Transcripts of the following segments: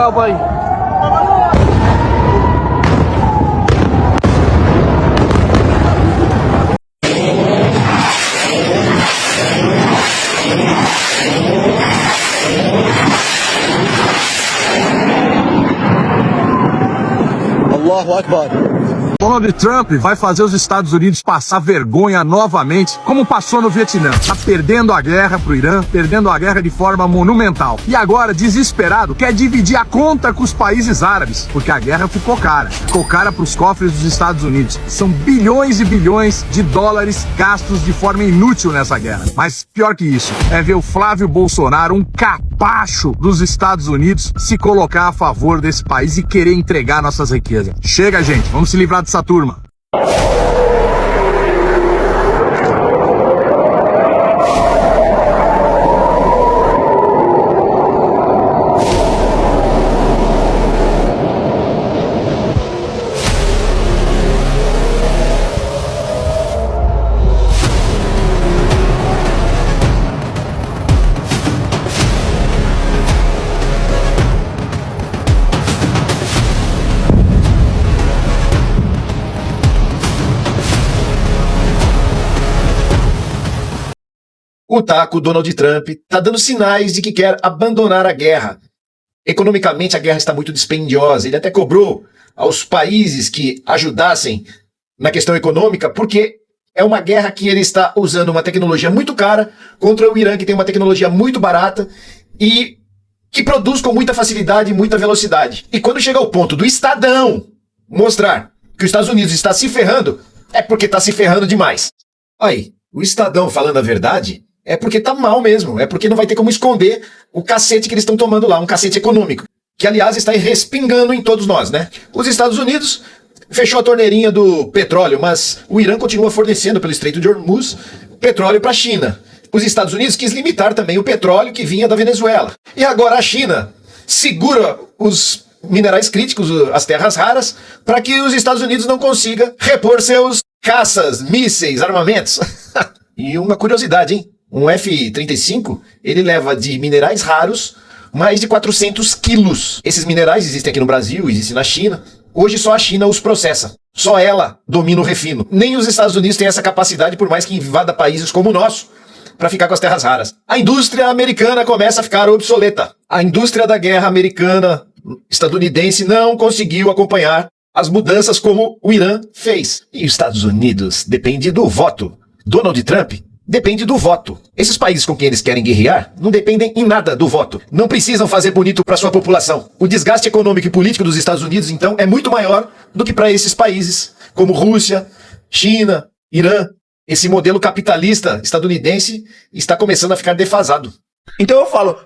cowboy. Allahu Akbar. Donald Trump vai fazer os Estados Unidos passar vergonha novamente, como passou no Vietnã. Tá perdendo a guerra pro Irã, perdendo a guerra de forma monumental. E agora, desesperado, quer dividir a conta com os países árabes, porque a guerra ficou cara. Ficou cara pros cofres dos Estados Unidos. São bilhões e bilhões de dólares gastos de forma inútil nessa guerra. Mas pior que isso, é ver o Flávio Bolsonaro, um capacho dos Estados Unidos, se colocar a favor desse país e querer entregar nossas riquezas. Chega, gente, vamos se livrar dessa turma. O taco Donald Trump está dando sinais de que quer abandonar a guerra. Economicamente, a guerra está muito dispendiosa. Ele até cobrou aos países que ajudassem na questão econômica, porque é uma guerra que ele está usando uma tecnologia muito cara contra o Irã, que tem uma tecnologia muito barata e que produz com muita facilidade e muita velocidade. E quando chega ao ponto do Estadão mostrar que os Estados Unidos está se ferrando, é porque está se ferrando demais. Aí, o Estadão falando a verdade é porque tá mal mesmo, é porque não vai ter como esconder o cacete que eles estão tomando lá, um cacete econômico, que aliás está respingando em todos nós, né? Os Estados Unidos fechou a torneirinha do petróleo, mas o Irã continua fornecendo pelo Estreito de Hormuz petróleo para a China. Os Estados Unidos quis limitar também o petróleo que vinha da Venezuela. E agora a China segura os minerais críticos, as terras raras, para que os Estados Unidos não consigam repor seus caças, mísseis, armamentos. E uma curiosidade, hein? Um F-35, ele leva de minerais raros mais de 400 quilos. Esses minerais existem aqui no Brasil, existem na China. Hoje só a China os processa. Só ela domina o refino. Nem os Estados Unidos têm essa capacidade, por mais que invada países como o nosso, para ficar com as terras raras. A indústria americana começa a ficar obsoleta. A indústria da guerra americana, estadunidense, não conseguiu acompanhar as mudanças como o Irã fez. E os Estados Unidos depende do voto. Donald Trump depende do voto. Esses países com quem eles querem guerrear não dependem em nada do voto. Não precisam fazer bonito para sua população. O desgaste econômico e político dos Estados Unidos, então, é muito maior do que para esses países, como Rússia, China, Irã. Esse modelo capitalista estadunidense está começando a ficar defasado. Então eu falo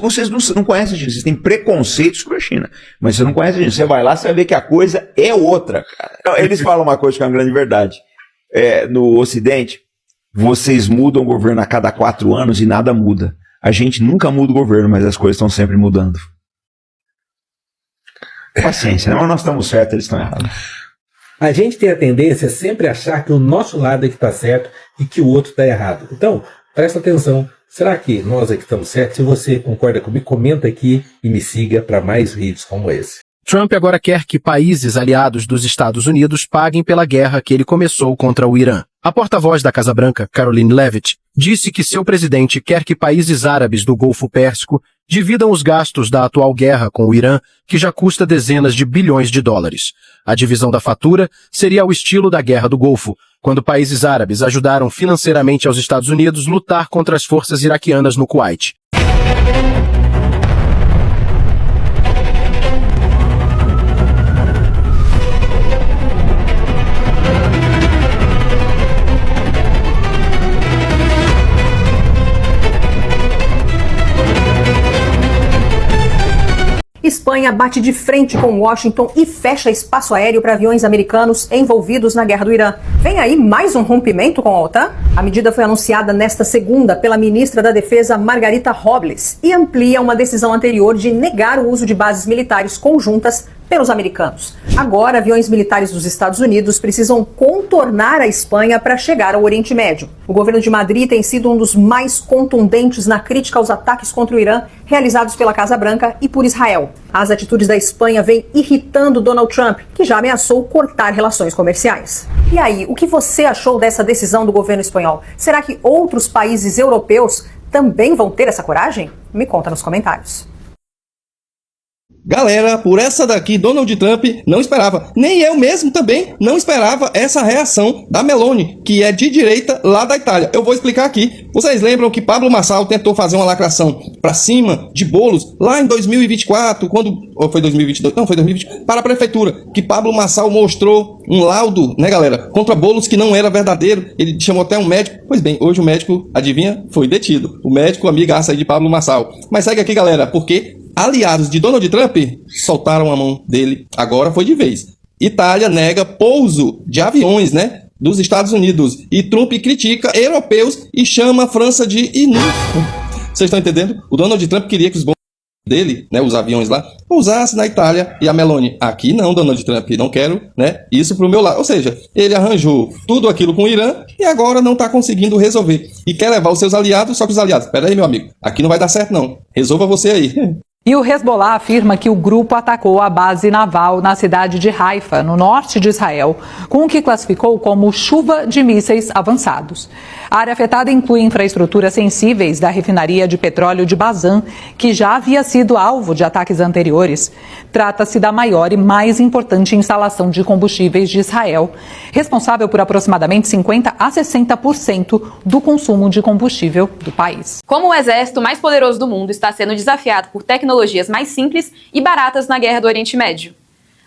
vocês não conhecem a China, vocês têm preconceitos sobre a China, mas você não conhece a China. Você vai lá, você vai ver que a coisa é outra, cara. Então, eles falam uma coisa que é uma grande verdade. No Ocidente, vocês mudam o governo a cada 4 anos e nada muda. A gente nunca muda o governo, mas as coisas estão sempre mudando. Paciência, né? Mas nós estamos certos, eles estão errados. A gente tem a tendência a sempre achar que o nosso lado é que está certo e que o outro está errado. Então, presta atenção. Será que nós é que estamos certos? Se você concorda comigo, comenta aqui e me siga para mais vídeos como esse. Trump agora quer que países aliados dos Estados Unidos paguem pela guerra que ele começou contra o Irã. A porta-voz da Casa Branca, Karoline Leavitt, disse que seu presidente quer que países árabes do Golfo Pérsico dividam os gastos da atual guerra com o Irã, que já custa dezenas de bilhões de dólares. A divisão da fatura seria ao estilo da Guerra do Golfo, quando países árabes ajudaram financeiramente aos Estados Unidos lutar contra as forças iraquianas no Kuwait. Espanha bate de frente com Washington e fecha espaço aéreo para aviões americanos envolvidos na guerra do Irã. Vem aí mais um rompimento com a OTAN? A medida foi anunciada nesta segunda pela ministra da Defesa, Margarita Robles, e amplia uma decisão anterior de negar o uso de bases militares conjuntas pelos americanos. Agora, aviões militares dos Estados Unidos precisam contornar a Espanha para chegar ao Oriente Médio. O governo de Madrid tem sido um dos mais contundentes na crítica aos ataques contra o Irã realizados pela Casa Branca e por Israel. As atitudes da Espanha vêm irritando Donald Trump, que já ameaçou cortar relações comerciais. E aí, o que você achou dessa decisão do governo espanhol? Será que outros países europeus também vão ter essa coragem? Me conta nos comentários. Galera, por essa daqui, Donald Trump não esperava. Nem eu mesmo também não esperava essa reação da Meloni, que é de direita lá da Itália. Eu vou explicar aqui. Vocês lembram que Pablo Marçal tentou fazer uma lacração pra cima de Boulos lá em 2024, quando... Ou foi 2022? Não, foi 2020. Para a prefeitura, que Pablo Marçal mostrou um laudo, né, galera, contra Boulos que não era verdadeiro. Ele chamou até um médico. Pois bem, hoje o médico, adivinha, foi detido. O médico amigaço aí de Pablo Marçal. Mas segue aqui, galera, porque... aliados de Donald Trump soltaram a mão dele, agora foi de vez. Itália nega pouso de aviões, né, dos Estados Unidos. E Trump critica europeus e chama a França de inútil. Vocês estão entendendo? O Donald Trump queria que os bons dele, né, os aviões lá, pousassem na Itália. E a Meloni, aqui não, Donald Trump, não quero, né, isso pro meu lado. Ou seja, ele arranjou tudo aquilo com o Irã e agora não tá conseguindo resolver. E quer levar os seus aliados, só que os aliados, pera aí, meu amigo, aqui não vai dar certo não, resolva você aí. E o Hezbollah afirma que o grupo atacou a base naval na cidade de Haifa, no norte de Israel, com o que classificou como chuva de mísseis avançados. A área afetada inclui infraestruturas sensíveis da refinaria de petróleo de Bazan, que já havia sido alvo de ataques anteriores. Trata-se da maior e mais importante instalação de combustíveis de Israel, responsável por aproximadamente 50% a 60% do consumo de combustível do país. Como o exército mais poderoso do mundo está sendo desafiado por tecnologias mais simples e baratas na guerra do Oriente Médio.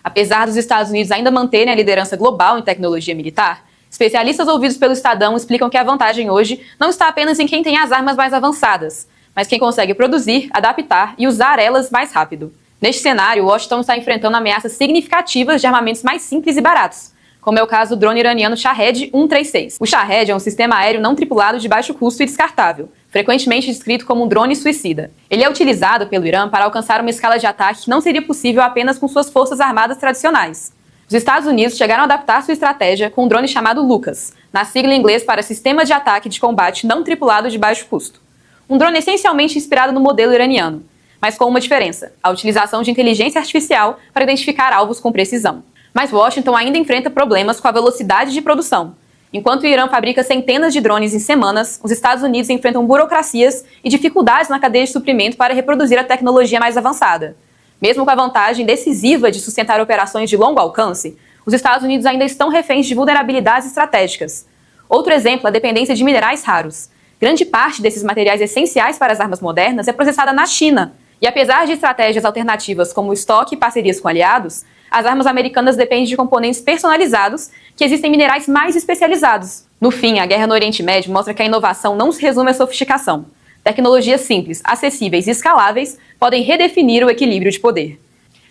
Apesar dos Estados Unidos ainda manterem a liderança global em tecnologia militar, especialistas ouvidos pelo Estadão explicam que a vantagem hoje não está apenas em quem tem as armas mais avançadas, mas quem consegue produzir, adaptar e usar elas mais rápido. Neste cenário, Washington está enfrentando ameaças significativas de armamentos mais simples e baratos, como é o caso do drone iraniano Shahed-136. O Shahed é um sistema aéreo não tripulado de baixo custo e descartável, frequentemente descrito como um drone suicida. Ele é utilizado pelo Irã para alcançar uma escala de ataque que não seria possível apenas com suas forças armadas tradicionais. Os Estados Unidos chegaram a adaptar sua estratégia com um drone chamado Lucas, na sigla em inglês para Sistema de Ataque de Combate Não Tripulado de Baixo Custo. Um drone essencialmente inspirado no modelo iraniano, mas com uma diferença: a utilização de inteligência artificial para identificar alvos com precisão. Mas Washington ainda enfrenta problemas com a velocidade de produção. Enquanto o Irã fabrica centenas de drones em semanas, os Estados Unidos enfrentam burocracias e dificuldades na cadeia de suprimento para reproduzir a tecnologia mais avançada. Mesmo com a vantagem decisiva de sustentar operações de longo alcance, os Estados Unidos ainda estão reféns de vulnerabilidades estratégicas. Outro exemplo é a dependência de minerais raros. Grande parte desses materiais essenciais para as armas modernas é processada na China. E apesar de estratégias alternativas como o estoque e parcerias com aliados, as armas americanas dependem de componentes personalizados que existem em minerais mais especializados. No fim, a guerra no Oriente Médio mostra que a inovação não se resume à sofisticação. Tecnologias simples, acessíveis e escaláveis podem redefinir o equilíbrio de poder.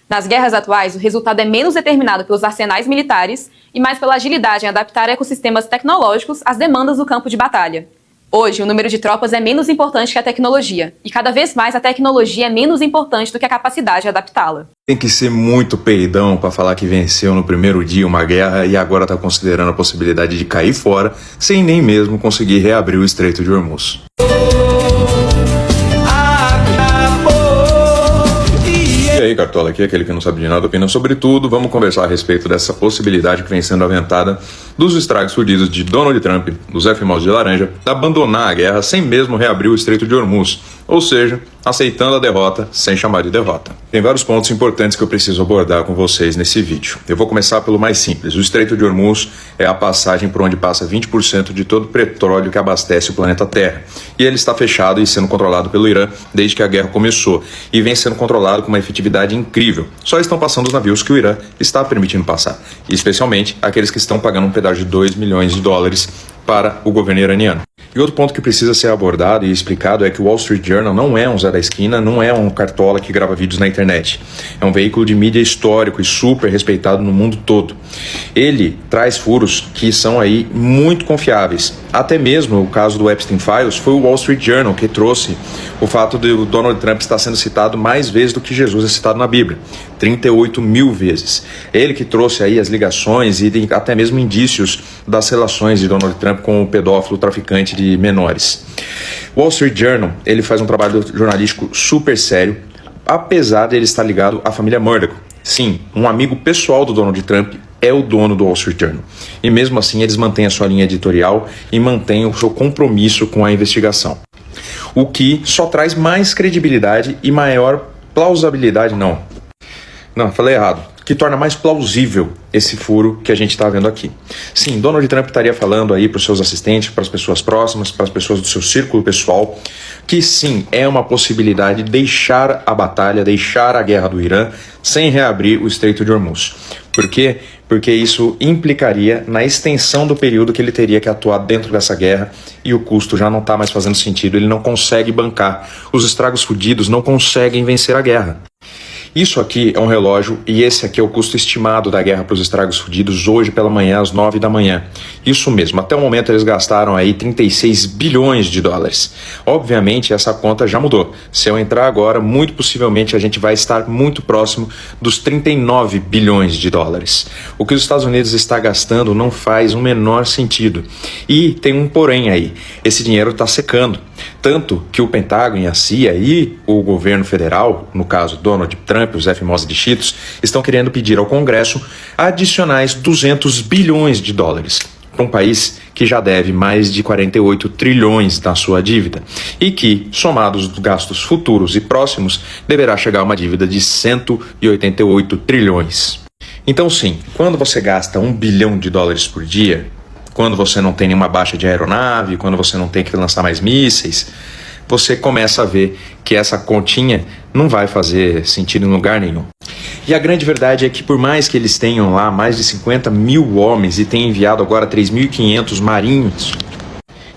Nas guerras atuais, o resultado é menos determinado pelos arsenais militares e mais pela agilidade em adaptar ecossistemas tecnológicos às demandas do campo de batalha. Hoje, o número de tropas é menos importante que a tecnologia, e cada vez mais a tecnologia é menos importante do que a capacidade de adaptá-la. Tem que ser muito peidão para falar que venceu no primeiro dia uma guerra e agora está considerando a possibilidade de cair fora sem nem mesmo conseguir reabrir o Estreito de Hormuz. E aí, Cartola, aqui aquele que não sabe de nada, opina sobre tudo. Vamos conversar a respeito dessa possibilidade que vem sendo aventada dos estragos fudidos de Donald Trump, dos F-Maus de laranja, de abandonar a guerra sem mesmo reabrir o Estreito de Hormuz, ou seja, aceitando a derrota sem chamar de derrota. Tem vários pontos importantes que eu preciso abordar com vocês nesse vídeo. Eu vou começar pelo mais simples. O Estreito de Hormuz é a passagem por onde passa 20% de todo o petróleo que abastece o planeta Terra. E ele está fechado e sendo controlado pelo Irã desde que a guerra começou, e vem sendo controlado com uma efetividade incrível. Só estão passando os navios que o Irã está permitindo passar, e especialmente aqueles que estão pagando um pedágio de $2 milhões para o governo iraniano. E E outro ponto que precisa ser abordado e explicado é que o Wall Street Journal não é um Zé da Esquina, não é um cartola que grava vídeos na internet. É um veículo de mídia histórico e super respeitado no mundo todo. Ele traz furos que são aí muito confiáveis. Até mesmo o caso do Epstein Files foi o Wall Street Journal que trouxe o fato de o Donald Trump estar sendo citado mais vezes do que Jesus é citado na Bíblia. 38 mil vezes. Ele que trouxe aí as ligações e até mesmo indícios das relações de Donald Trump com o pedófilo traficante de menores. O Wall Street Journal, ele faz um trabalho jornalístico super sério, apesar de ele estar ligado à família Murdoch. Sim, um amigo pessoal do Donald Trump é o dono do Wall Street Journal. E mesmo assim eles mantêm a sua linha editorial e mantêm o seu compromisso com a investigação. O que só traz mais credibilidade e maior plausibilidade, Não, falei errado. Que torna mais plausível esse furo que a gente está vendo aqui. Sim, Donald Trump estaria falando aí para os seus assistentes, para as pessoas próximas, para as pessoas do seu círculo pessoal, que sim, é uma possibilidade de deixar a batalha, deixar a guerra do Irã sem reabrir o Estreito de Hormuz. Por quê? Porque isso implicaria na extensão do período que ele teria que atuar dentro dessa guerra e o custo já não está mais fazendo sentido, ele não consegue bancar. Os estragos fudidos não conseguem vencer a guerra. Isso aqui é um relógio e esse aqui é o custo estimado da guerra para os estragos fudidos hoje pela manhã às 9 da manhã. Isso mesmo, até o momento eles gastaram aí 36 bilhões de dólares. Obviamente essa conta já mudou. Se eu entrar agora, muito possivelmente a gente vai estar muito próximo dos 39 bilhões de dólares. O que os Estados Unidos está gastando não faz o menor sentido. E tem um porém aí, esse dinheiro está secando. Tanto que o Pentágono, a CIA e o governo federal, no caso Donald Trump, os F-15 de Cheetos, estão querendo pedir ao Congresso adicionais 200 bilhões de dólares para um país que já deve mais de 48 trilhões na sua dívida e que, somados os gastos futuros e próximos, deverá chegar a uma dívida de 188 trilhões. Então sim, quando você gasta $1 bilhão por dia, quando você não tem nenhuma baixa de aeronave, quando você não tem que lançar mais mísseis, você começa a ver que essa continha não vai fazer sentido em lugar nenhum. E a grande verdade é que por mais que eles tenham lá mais de 50 mil homens e tenham enviado agora 3.500 marinhos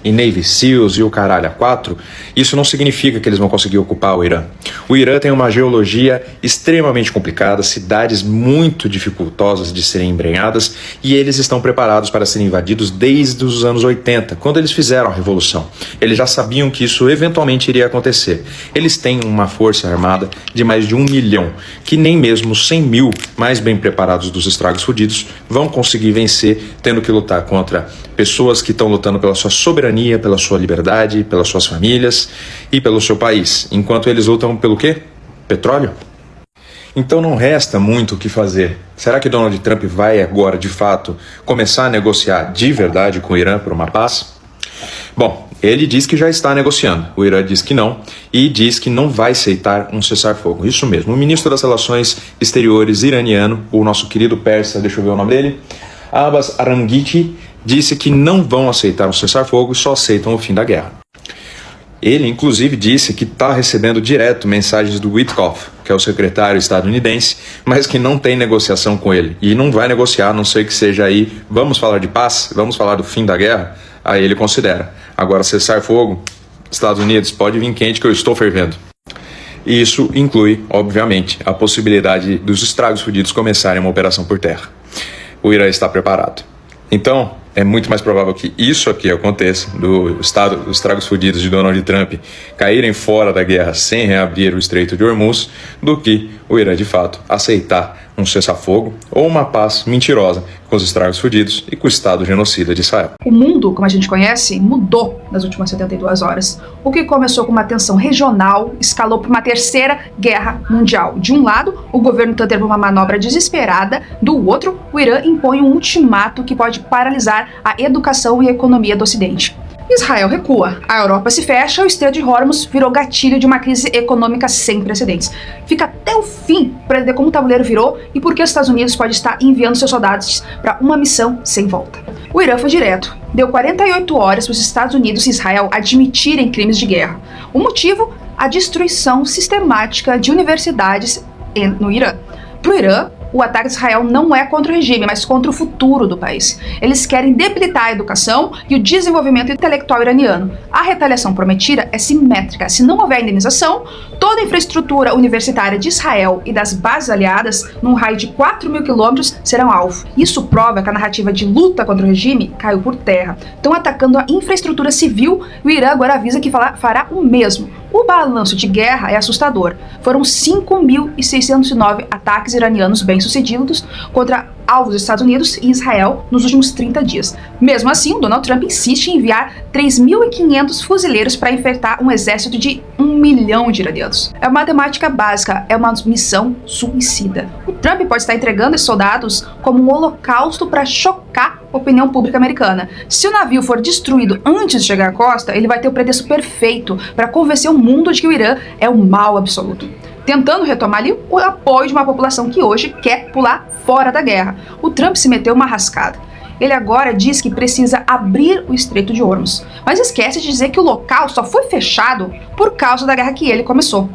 e Navy SEALs e o caralho a 4, isso não significa que eles vão conseguir ocupar o Irã. O Irã tem uma geologia extremamente complicada, cidades muito dificultosas de serem embrenhadas e eles estão preparados para serem invadidos desde os anos 80, quando eles fizeram a revolução. Eles já sabiam que isso eventualmente iria acontecer. Eles têm uma força armada de mais de 1 milhão, que nem mesmo 100 mil mais bem preparados dos estragos fudidos vão conseguir vencer, tendo que lutar contra pessoas que estão lutando pela sua soberania, pela sua liberdade, pelas suas famílias e pelo seu país, enquanto eles lutam pelo quê? Petróleo? Então não resta muito o que fazer. Será que Donald Trump vai agora, de fato, começar a negociar de verdade com o Irã por uma paz? Bom, ele diz que já está negociando, o Irã diz que não, e diz que não vai aceitar um cessar-fogo. Isso mesmo, o ministro das Relações Exteriores iraniano, o nosso querido persa, deixa eu ver o nome dele, Abbas Araghchi, disse que não vão aceitar um cessar-fogo e só aceitam o fim da guerra. Ele, inclusive, disse que está recebendo direto mensagens do Witkoff, que é o secretário estadunidense, mas que não tem negociação com ele. E não vai negociar, a não ser que seja aí, vamos falar de paz, vamos falar do fim da guerra, aí ele considera. Agora, cessar-fogo, Estados Unidos, pode vir quente que eu estou fervendo. E isso inclui, obviamente, a possibilidade dos estragos fudidos começarem uma operação por terra. O Irã está preparado. Então, é muito mais provável que isso aqui aconteça, dos estragos fudidos de Donald Trump caírem fora da guerra sem reabrir o Estreito de Hormuz, do que o Irã, de fato, aceitar um cessar-fogo ou uma paz mentirosa com os estragos fudidos e com o Estado genocida de Israel. O mundo, como a gente conhece, mudou nas últimas 72 horas. O que começou com uma tensão regional escalou para uma terceira guerra mundial. De um lado, o governo está tendo uma manobra desesperada, do outro, o Irã impõe um ultimato que pode paralisar a educação e a economia do Ocidente. Israel recua, a Europa se fecha, o Estreito de Hormuz virou gatilho de uma crise econômica sem precedentes. Fica até o fim para entender como o tabuleiro virou e por que os Estados Unidos pode estar enviando seus soldados para uma missão sem volta. O Irã foi direto, deu 48 horas para os Estados Unidos e Israel admitirem crimes de guerra. O motivo? A destruição sistemática de universidades no Irã. Para o Irã, O ataque de Israel não é contra o regime, mas contra o futuro do país. Eles querem debilitar a educação e o desenvolvimento intelectual iraniano. A retaliação prometida é simétrica. Se não houver indenização, toda a infraestrutura universitária de Israel e das bases aliadas, num raio de 4.000 quilômetros, serão alvo. Isso prova que a narrativa de luta contra o regime caiu por terra. Estão atacando a infraestrutura civil e o Irã agora avisa que fará o mesmo. O balanço de guerra é assustador. Foram 5.609 ataques iranianos bem-sucedidos contra alvos dos Estados Unidos e Israel nos últimos 30 dias. Mesmo assim, o Donald Trump insiste em enviar 3.500 fuzileiros para enfrentar um exército de 1 milhão de iranianos. É uma matemática básica, é uma missão suicida. O Trump pode estar entregando esses soldados como um holocausto para chocar a opinião pública americana. Se o navio for destruído antes de chegar à costa, ele vai ter o pretexto perfeito para convencer o mundo de que o Irã é o mal absoluto, tentando retomar ali o apoio de uma população que hoje quer pular fora da guerra. O Trump se meteu uma rascada. Ele agora diz que precisa abrir o Estreito de Hormuz, mas esquece de dizer que o local só foi fechado por causa da guerra que ele começou.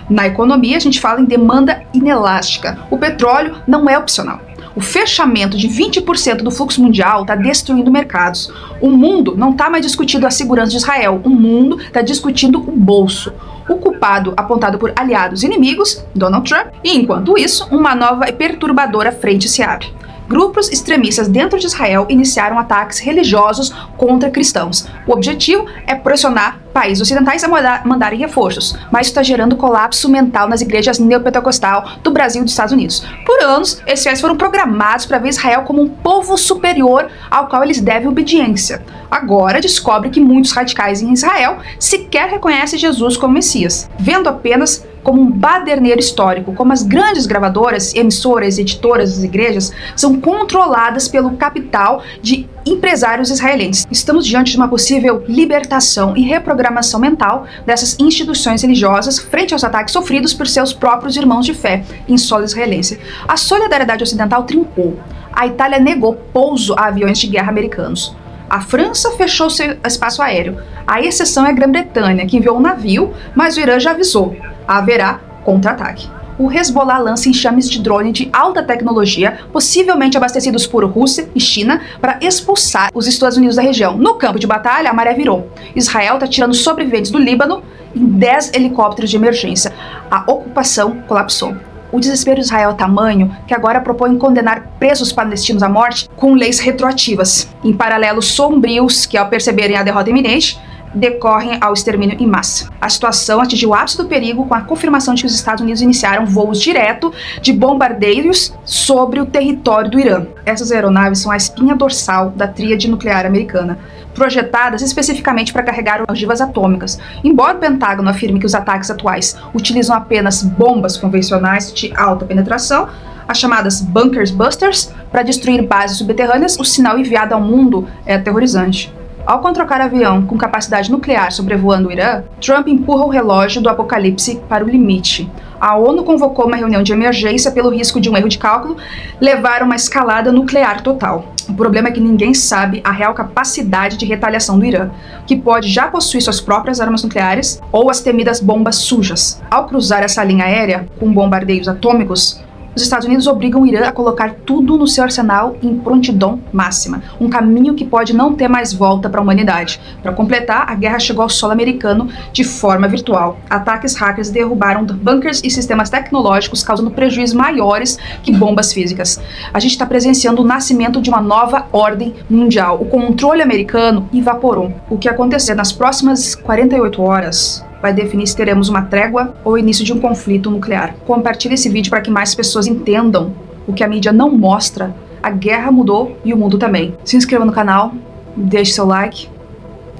Na economia, a gente fala em demanda inelástica. O petróleo não é opcional. O fechamento de 20% do fluxo mundial está destruindo mercados. O mundo não está mais discutindo a segurança de Israel, o mundo está discutindo o bolso. O culpado apontado por aliados e inimigos, Donald Trump, e enquanto isso, uma nova e perturbadora frente se abre. Grupos extremistas dentro de Israel iniciaram ataques religiosos contra cristãos. O objetivo é pressionar países ocidentais a mandarem reforços, mas isso está gerando colapso mental nas igrejas neopentecostal do Brasil e dos Estados Unidos. Por anos, esses fiéis foram programados para ver Israel como um povo superior ao qual eles devem obediência. Agora descobre que muitos radicais em Israel sequer reconhecem Jesus como Messias, vendo apenas como um baderneiro histórico, como as grandes gravadoras, emissoras e editoras das igrejas são controladas pelo capital de empresários israelenses. Estamos diante de uma possível libertação e reprogramação mental dessas instituições religiosas frente aos ataques sofridos por seus próprios irmãos de fé em solo israelense. A solidariedade ocidental trincou. A Itália negou pouso a aviões de guerra americanos. A França fechou seu espaço aéreo. A exceção é a Grã-Bretanha, que enviou um navio, mas o Irã já avisou: haverá contra-ataque. O Hezbollah lança enxames de drone de alta tecnologia, possivelmente abastecidos por Rússia e China, para expulsar os Estados Unidos da região. No campo de batalha, a maré virou. Israel está tirando sobreviventes do Líbano em 10 helicópteros de emergência. A ocupação colapsou. O desespero de Israel é tamanho que agora propõe condenar presos palestinos à morte com leis retroativas, em paralelos sombrios que, ao perceberem a derrota iminente, decorrem ao extermínio em massa. A situação atingiu o ápice do perigo com a confirmação de que os Estados Unidos iniciaram voos direto de bombardeiros sobre o território do Irã. Essas aeronaves são a espinha dorsal da tríade nuclear americana, projetadas especificamente para carregar ogivas atômicas. Embora o Pentágono afirme que os ataques atuais utilizam apenas bombas convencionais de alta penetração, as chamadas Bunkers Busters, para destruir bases subterrâneas, o sinal enviado ao mundo é aterrorizante. Ao contratar avião com capacidade nuclear sobrevoando o Irã, Trump empurra o relógio do apocalipse para o limite. A ONU convocou uma reunião de emergência pelo risco de um erro de cálculo levar a uma escalada nuclear total. O problema é que ninguém sabe a real capacidade de retaliação do Irã, que pode já possuir suas próprias armas nucleares ou as temidas bombas sujas. Ao cruzar essa linha aérea com bombardeios atômicos, os Estados Unidos obrigam o Irã a colocar tudo no seu arsenal em prontidão máxima, um caminho que pode não ter mais volta para a humanidade. Para completar, a guerra chegou ao solo americano de forma virtual. Ataques hackers derrubaram bunkers e sistemas tecnológicos, causando prejuízos maiores que bombas físicas. A gente está presenciando o nascimento de uma nova ordem mundial. O controle americano evaporou. O que acontecer nas próximas 48 horas vai definir se teremos uma trégua ou o início de um conflito nuclear. Compartilhe esse vídeo para que mais pessoas entendam o que a mídia não mostra. A guerra mudou e o mundo também. Se inscreva no canal, deixe seu like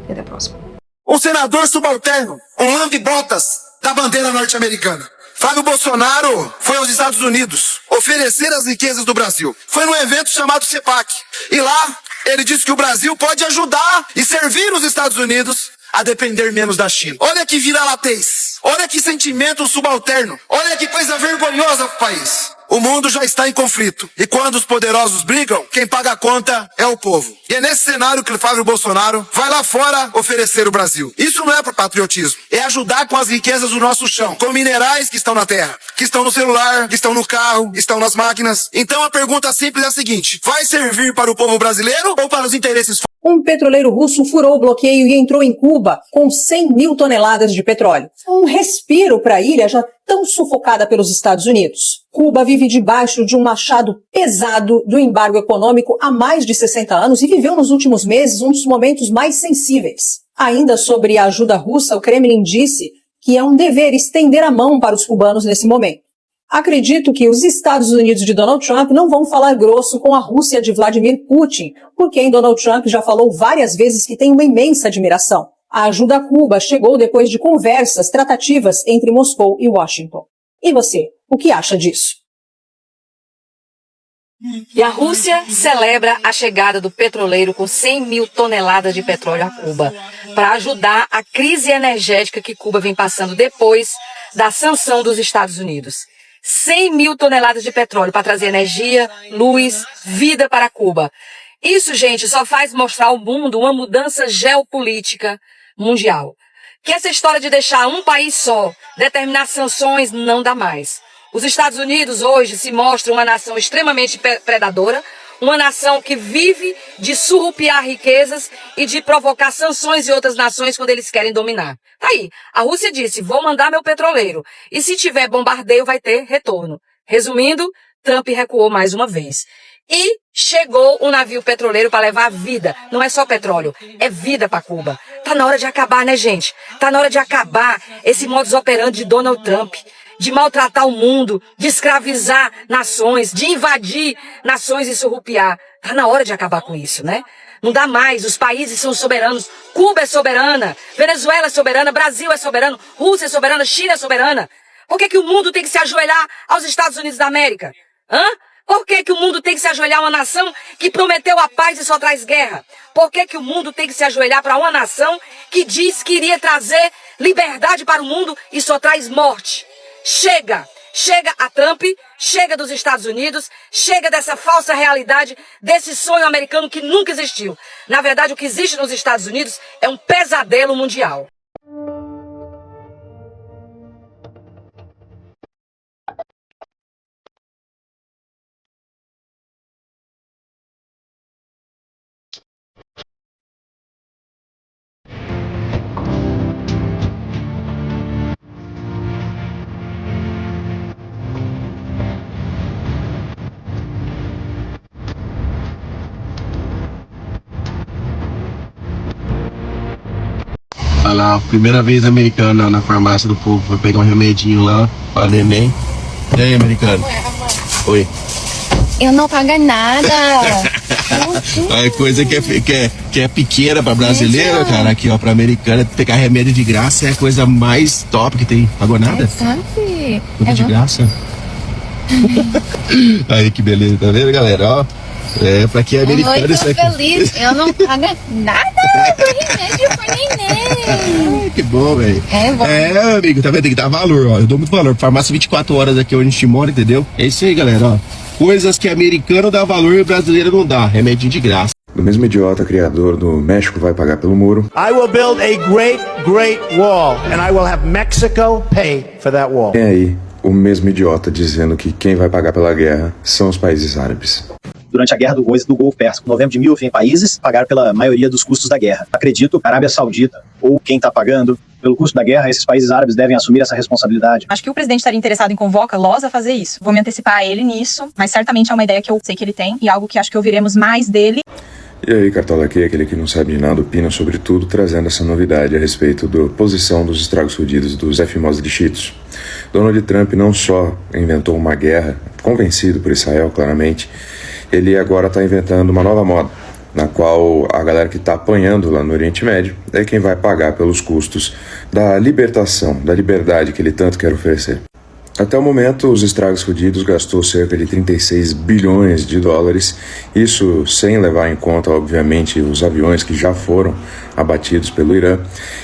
e até a próxima. Um senador subalterno, um lambe-botas da bandeira norte-americana. Fábio Bolsonaro foi aos Estados Unidos oferecer as riquezas do Brasil. Foi num evento chamado CEPAC. E lá ele disse que o Brasil pode ajudar e servir os Estados Unidos a depender menos da China. Olha que vira-latez. Olha que sentimento subalterno. Olha que coisa vergonhosa pro país. O mundo já está em conflito. E quando os poderosos brigam, quem paga a conta é o povo. E é nesse cenário que o Flávio Bolsonaro vai lá fora oferecer o Brasil. Isso não é para patriotismo. É ajudar com as riquezas do nosso chão. Com minerais que estão na terra, que estão no celular, que estão no carro, estão nas máquinas. Então a pergunta simples é a seguinte: vai servir para o povo brasileiro ou para os interesses? Um petroleiro russo furou o bloqueio e entrou em Cuba com 100 mil toneladas de petróleo. Um respiro para a ilha já tão sufocada pelos Estados Unidos. Cuba vive debaixo de um machado pesado do embargo econômico há mais de 60 anos e viveu nos últimos meses um dos momentos mais sensíveis. Ainda sobre a ajuda russa, o Kremlin disse que é um dever estender a mão para os cubanos nesse momento. Acredito que os Estados Unidos de Donald Trump não vão falar grosso com a Rússia de Vladimir Putin, por quem Donald Trump já falou várias vezes que tem uma imensa admiração. A ajuda a Cuba chegou depois de conversas, tratativas entre Moscou e Washington. E você, o que acha disso? E a Rússia celebra a chegada do petroleiro com 100 mil toneladas de petróleo a Cuba, para ajudar a crise energética que Cuba vem passando depois da sanção dos Estados Unidos. 100 mil toneladas de petróleo para trazer energia, luz, vida para Cuba. Isso, gente, só faz mostrar ao mundo uma mudança geopolítica mundial. Que essa história de deixar um país só determinar sanções não dá mais. Os Estados Unidos hoje se mostram uma nação extremamente predadora, uma nação que vive de surrupiar riquezas e de provocar sanções de outras nações quando eles querem dominar. Tá aí, a Rússia disse, vou mandar meu petroleiro, e se tiver bombardeio vai ter retorno. Resumindo, Trump recuou mais uma vez. E chegou um navio petroleiro para levar vida. Não é só petróleo, é vida para Cuba. Tá na hora de acabar, né, gente? Tá na hora de acabar esse modus operandi de Donald Trump, de maltratar o mundo, de escravizar nações, de invadir nações e surrupiar. Tá na hora de acabar com isso, né? Não dá mais, os países são soberanos. Cuba é soberana, Venezuela é soberana, Brasil é soberano, Rússia é soberana, China é soberana. Por que o mundo tem que se ajoelhar aos Estados Unidos da América? Por que o mundo tem que se ajoelhar a uma nação que prometeu a paz e só traz guerra? Por que o mundo tem que se ajoelhar para uma nação que diz que iria trazer liberdade para o mundo e só traz morte? Chega! Chega a Trump, chega dos Estados Unidos, chega dessa falsa realidade, desse sonho americano que nunca existiu. Na verdade, o que existe nos Estados Unidos é um pesadelo mundial. Olha lá, primeira vez americano na farmácia do povo, foi pegar um remedinho lá pra neném. E aí, americano? Oi. Eu não pago nada. É coisa que é pequena pra brasileira, cara. Aqui, ó, pra americana, pegar remédio de graça é a coisa mais top que tem. Pagou nada? Sabe? Tudo de graça. Aí, que beleza, tá vendo, galera? Ó, é, pra quem é americano isso aqui. Eu tô feliz, eu não pago nada por remédio por neném. Que bom, velho. É bom. É, amigo, tá vendo? Tem que dar valor, ó. Eu dou muito valor. Farmácia 24 horas aqui onde a gente mora, entendeu? É isso aí, galera, ó. Coisas que americano dá valor e brasileiro não dá. Remedinho de graça. Do mesmo idiota criador do México vai pagar pelo muro. I will build a great wall and I will have Mexico pay for that wall. Tem aí o mesmo idiota dizendo que quem vai pagar pela guerra são os países árabes. Durante a guerra do Golfo Pérsico, em novembro de 1000, países pagaram pela maioria dos custos da guerra. Acredito que a Arábia Saudita, ou quem está pagando pelo custo da guerra, esses países árabes devem assumir essa responsabilidade. Acho que o presidente estaria interessado em convocar Loz a fazer isso. Vou me antecipar a ele nisso, mas certamente é uma ideia que eu sei que ele tem e algo que acho que ouviremos mais dele. E aí, Cartola aqui, aquele que não sabe de nada, opina sobre tudo, trazendo essa novidade a respeito da posição dos estragos fudidos dos FMOs de Cheetos. Donald Trump não só inventou uma guerra, convencido por Israel, claramente, ele agora está inventando uma nova moda, na qual a galera que está apanhando lá no Oriente Médio é quem vai pagar pelos custos da libertação, da liberdade que ele tanto quer oferecer. Até o momento, os estragos fudidos gastou cerca de 36 bilhões de dólares, isso sem levar em conta, obviamente, os aviões que já foram abatidos pelo Irã.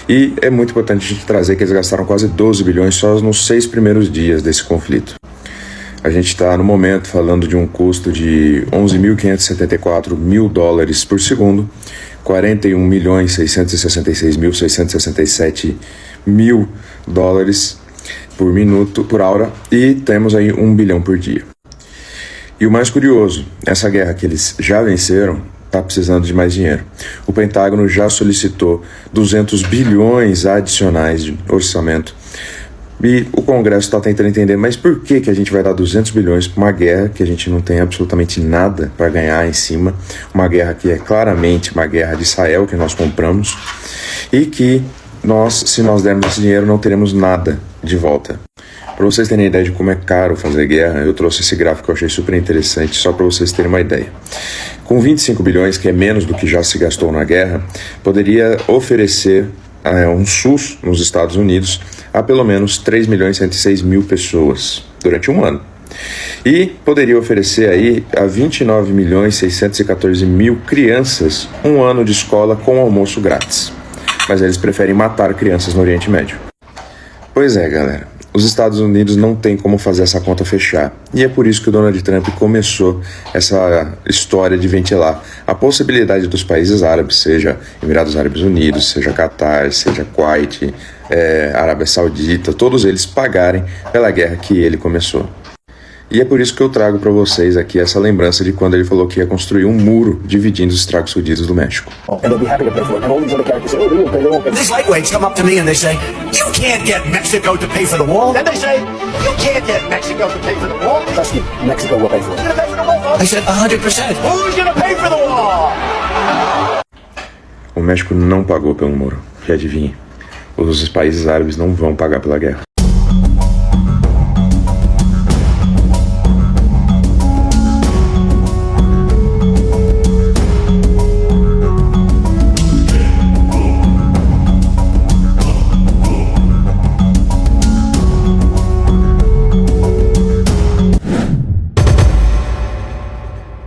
E é muito importante a gente trazer que eles gastaram quase 12 bilhões só nos 6 primeiros dias desse conflito. A gente está no momento falando de um custo de 11.574 mil dólares por segundo, 41.666.667 mil dólares por minuto, por hora, e temos aí 1 bilhão por dia. E o mais curioso, essa guerra que eles já venceram está precisando de mais dinheiro. O Pentágono já solicitou 200 bilhões adicionais de orçamento. E o Congresso está tentando entender, mas por que a gente vai dar 200 bilhões para uma guerra que a gente não tem absolutamente nada para ganhar em cima, uma guerra que é claramente uma guerra de Israel que nós compramos e que nós, se nós dermos esse dinheiro, não teremos nada de volta. Para vocês terem ideia de como é caro fazer guerra, eu trouxe esse gráfico que eu achei super interessante, só para vocês terem uma ideia. Com 25 bilhões, que é menos do que já se gastou na guerra, poderia oferecer um SUS nos Estados Unidos a pelo menos 3.106.000 pessoas durante um ano. E poderia oferecer aí a 29.614.000 crianças um ano de escola com almoço grátis. Mas eles preferem matar crianças no Oriente Médio. Pois é, galera. Os Estados Unidos não tem como fazer essa conta fechar. E é por isso que o Donald Trump começou essa história de ventilar a possibilidade dos países árabes, seja Emirados Árabes Unidos, seja Catar, seja Kuwait, Arábia Saudita, todos eles pagarem pela guerra que ele começou. E é por isso que eu trago para vocês aqui essa lembrança de quando ele falou que ia construir um muro dividindo os Estados Unidos do México. These lightweights come up to me and they say, "You can't get Mexico to pay for the wall." Then they say, "You can't get Mexico to pay for the wall." Trust me, Mexico will pay for it. Who's gonna pay for the wall? I said 100%. Who's gonna pay for the wall? O México não pagou pelo muro. E adivinhe, os países árabes não vão pagar pela guerra.